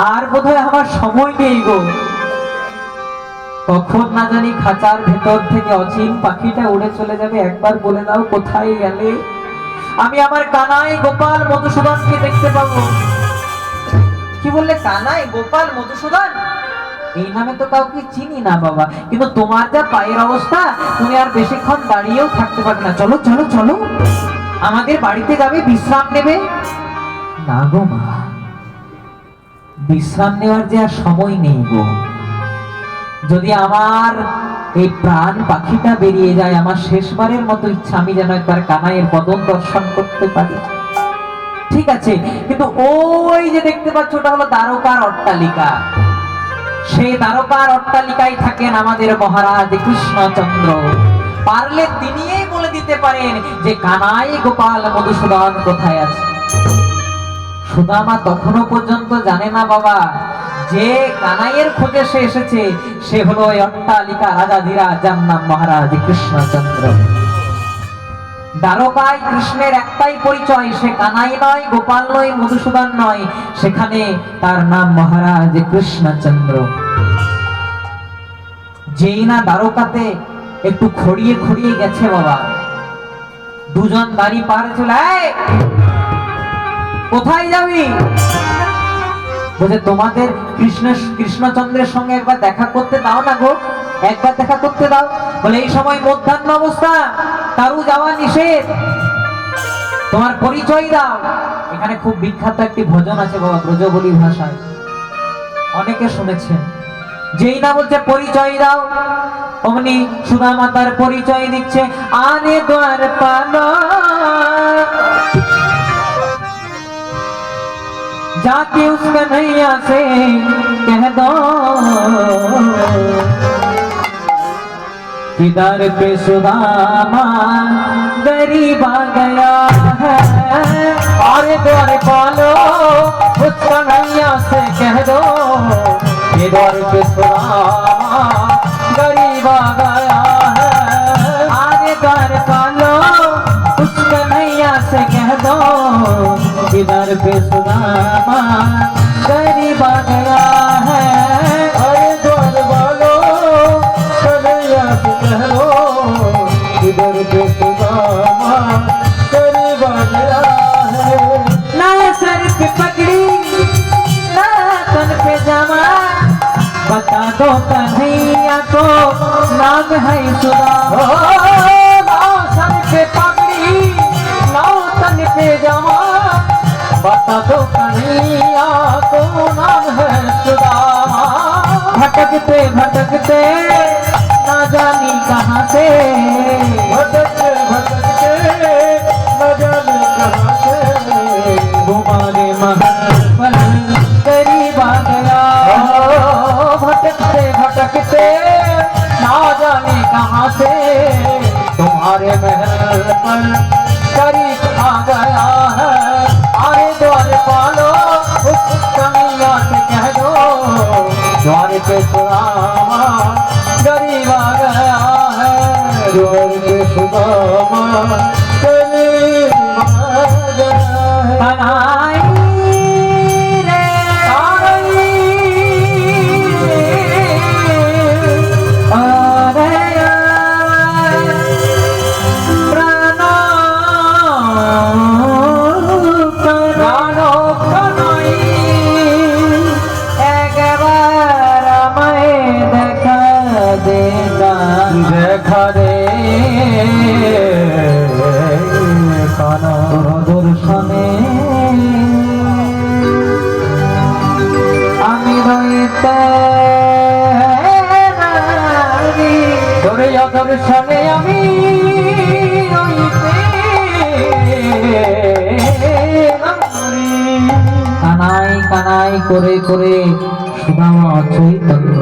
আর বোধহয় আমার সময় নেই গো। কখন না জানি খাঁচার ভেতর থেকে অচিন পাখিটা উড়ে চলে যাবে। একবার বলে দাও কোথায় গেলে আমি আমার কানাই গোপাল মধুসূদনকে দেখতে পাবো। কি বললে? কানাই গোপাল মধুসূদন? এই নামে তো কাউকে চিনি না বাবা, কিন্তু তোমার যা পায়ের অবস্থা তুমি আর বেশিক্ষণ দাঁড়িয়েও থাকতে পারবে না। চলো চলো চলো, আমাদের বাড়িতে যাবে, বিশ্রাম নেবে। না গো মা, বিশ্রাম নেওয়ার যে আর সময় নেই গো। যদি আমার এই প্রাণ পাখিটা বেরিয়ে যায়, আমার শেষবারের মতো ইচ্ছা আমি যেন একবার কানাইয়ের বদন দর্শন করতে পারি। ঠিক আছে, কিন্তু ওই যে দেখতে পাচ্ছ ওটা হলো দ্বারকার অট্টালিকা। সেই দ্বারকার অট্টালিকায় থাকেন আমাদের মহারাজ কৃষ্ণচন্দ্র। পারলে তিনিই বলে দিতে পারেন যে কানাই গোপাল মধুসূদন কোথায় আছে। সুদামা তখনও পর্যন্ত জানে না বাবা যে কানাইয়ের খোঁজে সে এসেছে সে হলো ওই অট্টালিকা রাজাধিরাজ, যার নাম মহারাজ কৃষ্ণচন্দ্র। দ্বারকায় কৃষ্ণের একটাই পরিচয়, সে কানাই নয়, গোপাল নয়, মধুসূদন নয়, সেখানে তার নাম মহারাজ কৃষ্ণচন্দ্র। যেই না দ্বারকাতে একটু খড়িয়ে খড়িয়ে গেছে বাবা, দুজন দাঁড়ি পার চলে, কোথায় যাবি? বলে তোমাদের কৃষ্ণচন্দ্রের সঙ্গে একবার দেখা করতে দাও না গো, একবার দেখা করতে দাও। বলে এই সময় মধ্যাহ্ন অবস্থা, কারু যাওয়া নিষেধ, তোমার পরিচয় দাও। এখানে খুব বিখ্যাত একটি ভজন আছে বাবা, ব্রজবলি ভাষায়, অনেকে শুনেছেন। যেই না বলছে পরিচয় দাও, অমনি সুদামা তার পরিচয় দিচ্ছে। আনে দ্বার পালো जाके उस कन्हैया से कह दो कि दर पे सुदामा गरीब आ गया है। और द्वार पालो उस कन्हैया से कह दो कि दर पे सुदामा गरीब आ गया है। आगे द्वार पालो उस कन्हैया से कह दो इधर पे सुदामा गरीब आ गया है। अरे द्वार वालो कन्हैया से कह दो इधर पे सुदामा गरीब आ गया है। ना सर पे पगड़ी ना तन पे जामा, बता दो कन्हैया को नाम है सुदामा। ना सर पे पगड़ी ना तन पे जामा, बता दो कन्हैया को नाम है सुदामा। भटकते भटकते ना जानी कहाँ से, भटकते भटकते ना जानी कहाँ से, तुम्हारे महल पर गरीब आ गया। भटकते भटकते ना जाने कहाँ से, तुम्हारे महल पर गरीब आ गया है। अरे द्वार पालो उस कन्हैया से कह दो द्वार पे सुदामा गरीब आ गया है। द्वार पे सुदामा गरीब आ गया है। कन्हैया रे দর্শনে আমি রইতে দর্শনে আমি রইতে কানাই কানাই করে করে সুদামা চৈতন্য।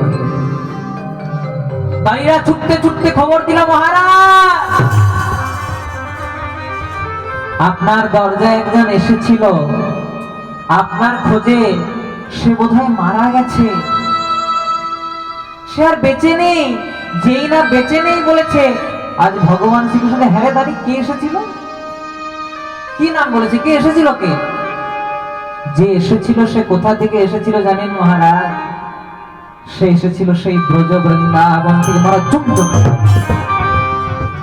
তাইরা ছুটতে ছুটতে খবর দিল, মহারাজ আপনার দরজায় একজন এসেছিল, আপনার খোঁজে সে বোধহয় মারা গেছে, সে আর বেঁচে নেই। যেই না বেঁচে নেই বলেছে, আজ ভগবান শ্রীকৃষ্ণের হ্যাঁ দাঁড়ি কে এসেছিল, কি নাম বলেছে, কে এসেছিল, কে? যে এসেছিল সে কোথা থেকে এসেছিল জানেন মহারাজ? সে এসেছিল সেই ব্রজ বৃন্দাবন থেকে। মহারাজ চুপ চুপ।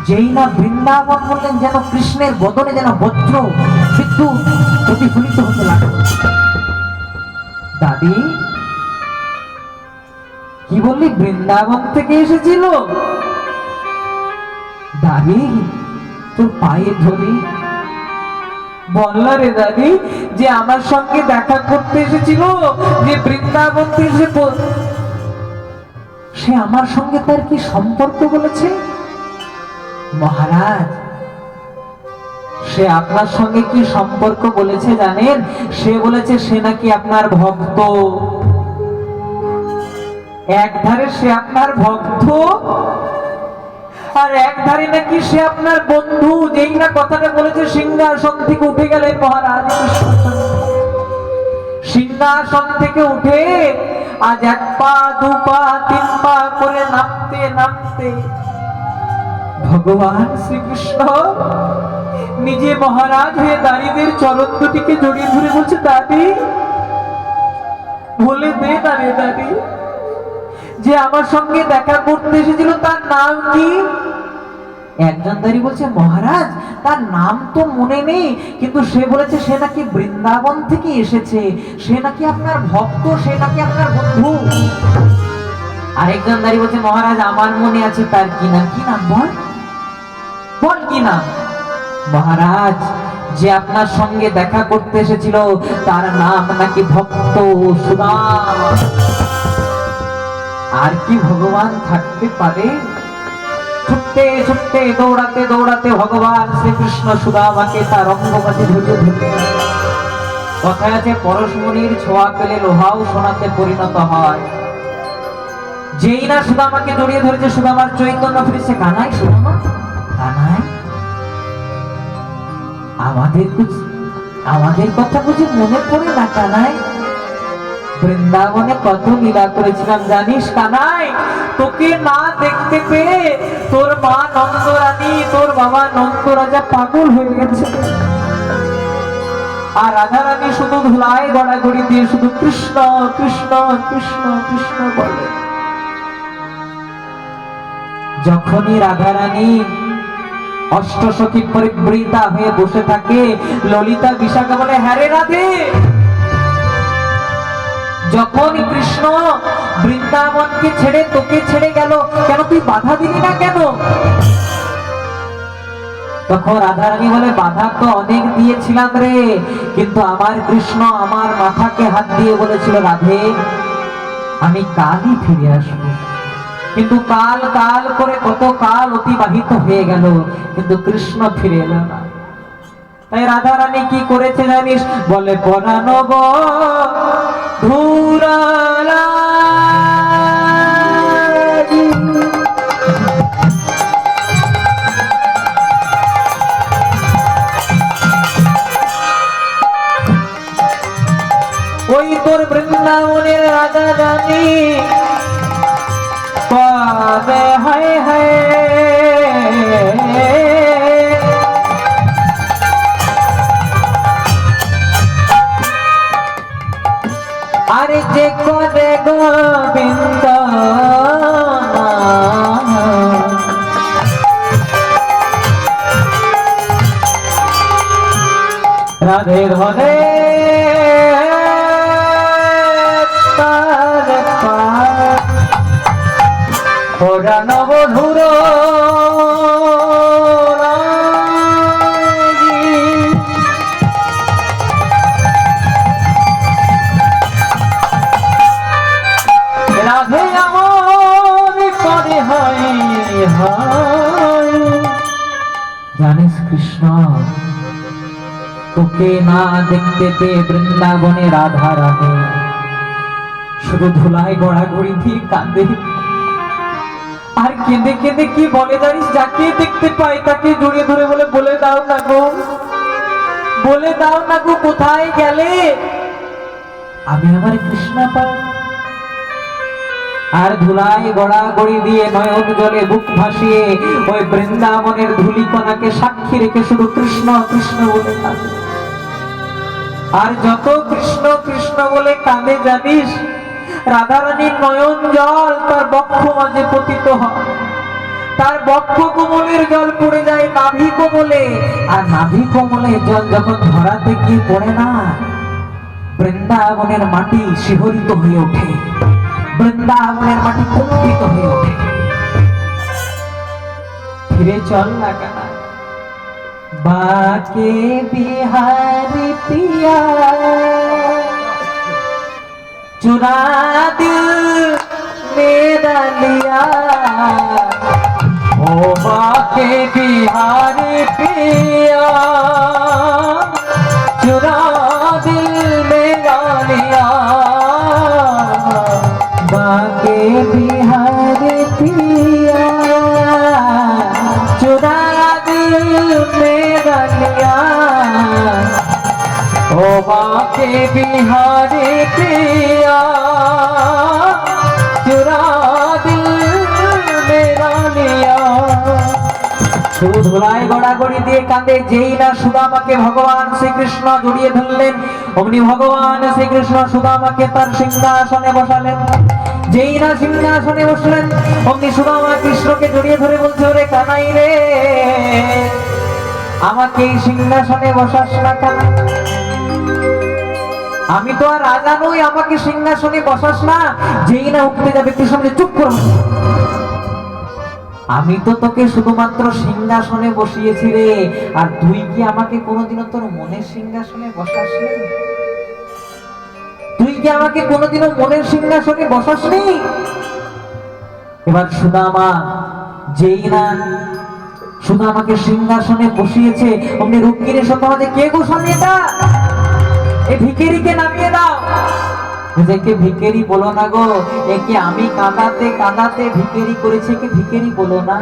যেই না বৃন্দাবন বললেন যেন কৃষ্ণের বদনে যেন বজ্র বিদ্যুৎ প্রতিফলিত হতে লাগলো। দাদি কি বললি বৃন্দাবন থেকে এসেছিল? দাদি তোর পায়ে ধরি, বললা রে দাদি যে আমার সঙ্গে দেখা করতে এসেছিল, যে বৃন্দাবন থেকে সে আমার সঙ্গে তার কি সম্পর্ক বলেছে? মহারাজ সে আপনার সঙ্গে কি সম্পর্ক বলেছে জানেন? সে বলেছে সে নাকি আপনার ভক্ত। একধারে সে আপনার ভক্ত আর একধারে নাকি সে আপনার বন্ধু। যেই না কথাটা বলেছে সিংহাসন থেকে উঠে গেলেন মহারাজ। সিংহাসন থেকে উঠে আজ এক পা দু পা তিন পা করে নামতে নামতে ভগবান শ্রীকৃষ্ণ নিজে মহারাজ হয়ে দাঁড়িয়ে চরণ দুটিকে জড়িয়ে ধরে বলছে, দাদি বলে দে না রে দাদি, যে আমার সঙ্গে দেখা করতে এসেছিল তার নাম কি? একজন দাঁড়িয়ে বলছে, মহারাজ তার নাম তো মনে নেই, কিন্তু সে বলেছে সে নাকি বৃন্দাবন থেকে এসেছে, সে নাকি আপনার ভক্ত, সে নাকি আপনার বন্ধু। আরেকজন দাঁড়িয়ে বলছে, মহারাজ আমার মনে আছে, তার কি নাম? কি নাম বল, বল কি নাম? মহারাজ যে আপনার সঙ্গে দেখা করতে এসেছিল তার নাম নাকি ভক্ত সুদাম। আর কি ভগবান থাকতে পারে? ছুটতে ছুটতে দৌড়াতে দৌড়াতে ভগবান শ্রীকৃষ্ণ সুদামাকে তার অঙ্গপাশে ধরিয়ে ধরলেন। কথায় আছে পরশমণির ছোঁয়া পেলে লোহাও সোনাতে পরিণত হয়। যেই না সুদামাকে জড়িয়ে ধরেছে সুদামার চৈতন্য ফিরেছে। কানাই সুদামা, কানাই আমাদের কথা বুঝি মনে পড়ে না? কানাই বৃন্দাবনে কত লীলা করেছিলাম জানিস কানাই? তোকে না দেখতে পেয়ে তোর মা নন্দরানী, তোর বাবা নন্দরাজা পাগল হয়ে গেছে, আর রাধারানী শুধু ধুলায় গড়াগড়ি দিয়ে শুধু কৃষ্ণ কৃষ্ণ কৃষ্ণ কৃষ্ণ বলে। যখনই রাধারানী অষ্টসখী পরিবৃতা হয়ে বসে থাকে, ললিতা বিশাখা বলে, হ্যাঁ রে রাধে, যখন কৃষ্ণ বৃন্দাবনকে ছেড়ে তোকে ছেড়ে গেল, কেন তুই বাধা দিলি না কেন? তখন রাধারানী বলে, বাধা তো অনেক দিয়েছিলাম রে, কিন্তু আমার কৃষ্ণ আমার মাথাকে হাত দিয়ে বলেছিল, রাধে আমি কালই ফিরে আসবো। কিন্তু কাল কাল করে কত কাল অতিবাহিত হয়ে গেল, কিন্তু কৃষ্ণ ফিরে এলো না। তাই রাধারানী কি করেছে জানিস? বলে, পরানব ধুরালা ওই তোর বৃন্দাবনের রাধারানী পাবে হায় হায়, আরে যে করে গোবিন্দ রাধে ধরে তার ওরা নবধুর রাধে আমার করে হয় হয়। জানিস কৃষ্ণ তোকে না দেখতে পেয়ে বৃন্দাবনে রাধা রাধে শুধু ধুলায় গড়াগড়ি দিয়ে কাঁদে, আর কেঁদে কেঁদে কি বলে জানিস? যাকে দেখতে পাই তাকে জড়িয়ে ধরে বলে, বলে দাও না গো, বলে দাও না গো, কোথায় গেলে আমি আমার কৃষ্ণ পাই। আর ধুলায় গড়াগড়ি দিয়ে নয়ন জলে বুক ভাসিয়ে ওই বৃন্দাবনের ধুলিকণাকে সাক্ষী রেখে শুধু কৃষ্ণ কৃষ্ণ বলে থাকে। আর যত কৃষ্ণ কৃষ্ণ বলে কাঁদে জানিস, রাধারানীর নয়ন জল তার বক্ষ মাঝে পতিত হয়, তার বক্ষ কোমলের জল পড়ে যায় নাভি কোমলে, আর নাভি কোমলের জল যখন ধরাতে গিয়ে পড়ে না, বৃন্দাবনের মাটি শিহরিত হয়ে ওঠে, বৃন্দাবনের মাটি কম্পিত হয়ে ওঠে। ফিরে চল না কানা, বাকে বিহারি পিয়া चुरा दिल मेरा लिया, ओ बाके बिहारी पिया चुरा दिल मेरा लिया, बाके बिहारी पिया चुरा दिल मेरा लिया, ओ बाके बिहारी पिया चुरा दिल मेरा लिया। শুধু ধুলায় গড়াগড়ি দিয়ে কাঁদে, যেই না সুদামাকে ভগবান শ্রীকৃষ্ণ জড়িয়ে ধরলেন, অমনি ভগবান শ্রীকৃষ্ণ সুদামাকে তার সিংহাসনে বসালেন। যেই না সিংহাসনে বসলেন, অমনি সুদামা কৃষ্ণকে জড়িয়ে ধরে বলছে, ওরে কানাই রে, আমাকে এই সিংহাসনে বসাস না কানাই, আমি তো আর রাজা নই, আমাকে সিংহাসনে বসাস না। যেই না উঠতে যাবে কৃষ্ণ বলে, চুপ করো, আমি তো তোকে শুধুমাত্র সিংহাসনে বসিয়েছি রে, আর তুই কি আমাকে কোনোদিনও তোর মনের সিংহাসনে বসাসনি? তুই কি আমাকে কোনোদিনও মনের সিংহাসনে বসাসনি? এবার সুদামা যেই না সুদামাকে সিংহাসনে বসিয়েছে, অমনি রুক্মিণী সমাজে, কে গো স্বামী এটা? এই ভিখারিকে নামিয়ে দাও। একে ভিখারি বলো না গো, একে আমি কাঁদাতে কাঁদাতে ভিখারি করেছে, একে ভিখারি বলো না।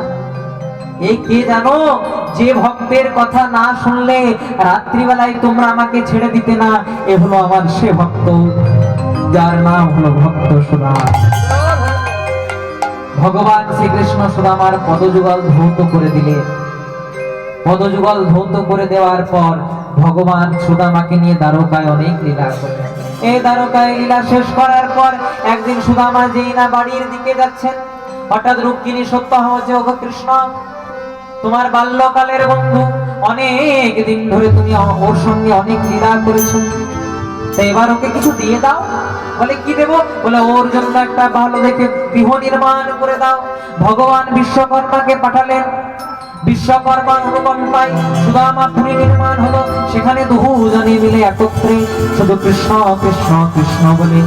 এই কে জানো, যে ভক্তের কথা না শুনলে রাত্রিবেলায় তোমরা আমাকে ছেড়ে দিতে না, এ হলো আমার সে ভক্ত, যার নাম হলো ভক্ত সুদামা। ভগবান শ্রীকৃষ্ণ সুদামার পদযুগল ধৌত করে দিলে। পদযুগল ধৌত করে দেওয়ার পর ভগবান সুদামাকে নিয়ে দ্বারকায় অনেক লীলা করলেন। এই দ্বারকায় লীলা শেষ করার পর একদিন সুদামা যেই না বাড়ির দিকে যাচ্ছেন, হঠাৎ রুক্মিণী সত্য হচ্ছে, ওগো কৃষ্ণ, তোমার বাল্যকালের বন্ধু, অনেক দিন ধরে তুমি ওর সঙ্গে অনেক লীলা করেছো, তাই এবার ওকে কিছু দিয়ে দাও। বলে কি দেবো? বলে ওর জন্য একটা ভালো দেখে গৃহ নির্মাণ করে দাও। ভগবান বিশ্বকর্মাকে পাঠালেন, বিশ্বকর্মার অনুকম্পায় সুদামাপুরী নির্মাণ হলো। সেখানে দুজনে মিলে একত্রে শুধু কৃষ্ণ কৃষ্ণ কৃষ্ণ বলে